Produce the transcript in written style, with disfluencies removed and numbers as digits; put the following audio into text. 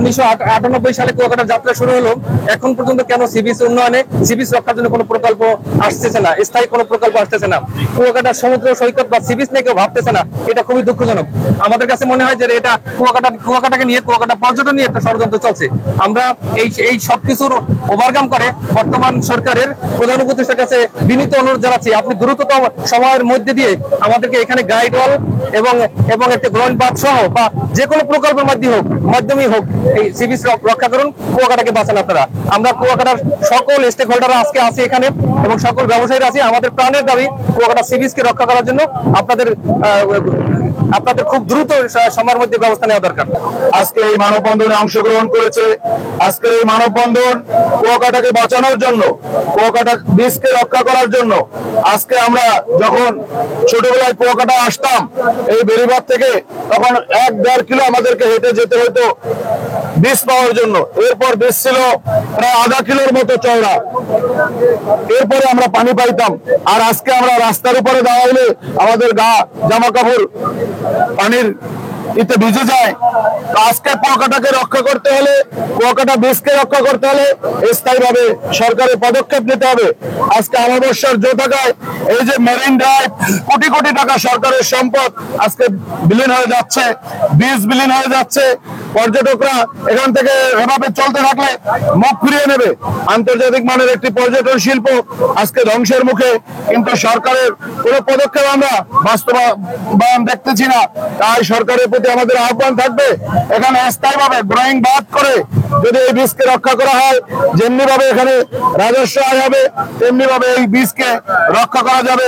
1998 সালে কুয়াকাটার যাত্রা শুরু হলো, এখন পর্যন্ত কেন সি বিচ উন্নয়নে, সি বিচ রক্ষার জন্য কোনো প্রকল্প আসতেছে না, স্থায়ী কোনো প্রকল্প আসতেছে না, কুয়াকাটার সমুদ্র সৈকত বা সি বিচ নিয়ে কেউ ভাবতেছে না। এটা খুবই দুঃখজনক। আমাদের কাছে মনে হয় যে এটা কুয়াকাটাকে নিয়ে, কুয়াকাটা পর্যটন নিয়ে একটা ষড়যন্ত্র চলছে। আমরা এই সবকিছুর ওভারকাম করে বর্তমান সরকারের প্রধান উপদেষ্টার কাছে বিনীত অনুরোধ জানাচ্ছি, আপনি দ্রুততম সময়ের মধ্যে দিয়ে আমাদেরকে এখানে গাইড ওয়াল এবং একটা গ্রহণ বাঁধ সহ বা যে কোনো প্রকল্পের মাধ্যমেই হোক এই সি বিচ রক্ষা করুন, কুয়াকাটাকে বাঁচান আপনারা। আমরা কুয়াকাটার সকল স্টেক হোল্ডাররা আজকে আছি এখানে এবং সকল ব্যবসায়ীরা আছি। আমাদের প্রাণের দাবি কুয়াকাটা সি বিচকে রক্ষা করার জন্য আপনাদের খুব দ্রুত সময়ের মধ্যে ব্যবস্থা নেওয়া দরকার। আজকে এই মানববন্ধনে অংশগ্রহণ করেছে। আজকে এই মানববন্ধন কুয়াকাটাকে বাঁচানোর জন্য, কুয়াকাটা বীজকে রক্ষা করার জন্য। আজকে আমরা যখন ছোটবেলায় কুয়াকাটা আসতাম এই বেড়িবাঁধ থেকে, তখন 1-1.5 কিলো আমাদেরকে হেঁটে যেতে হতো বীজ পাওয়ার জন্য। এরপর বীজ ছিল প্রায় আধা কিলোর মতো চওড়া, এরপরে আমরা পানি পাইতাম। আর আজকে আমরা রাস্তার উপরে দাঁড়াইলে আমাদের গা জামা কাপড় পানির এতে ভিজে যায়। আজকে কুয়াকাটাকে রক্ষা করতে হলে, কুয়াকাটা বীজকে রক্ষা করতে হলে স্থায়ীভাবে সরকারের পদক্ষেপ নিতে হবে। আজকে অমাবস্যার টাকায় এই যে মেরিন ড্রাইভ, কোটি কোটি টাকা সরকারের সম্পদ আজকে বিলীন হয়ে যাচ্ছে, বীজ বিলীন হয়ে যাচ্ছে। পর্যটকরা এখান থেকে এভাবে চলতে থাকলে মুখ ফিরিয়ে নেবে। আন্তর্জাতিক মানের একটি পর্যটন শিল্প আজকে ধ্বংসের মুখে, কিন্তু সরকারের কোনো পদক্ষেপ আমরা বাস্তবায়ন দেখতেছি না। তাই সরকারের প্রতি আমাদের আহ্বান থাকবে, এখানে স্থায়ীভাবে গ্রোয়িং বাদ করে যদি এই বীজকে রক্ষা করা হয়, যেমনি ভাবে এখানে রাজস্ব আয় হবে, তেমনি ভাবে এই বীজকে রক্ষা করা যাবে।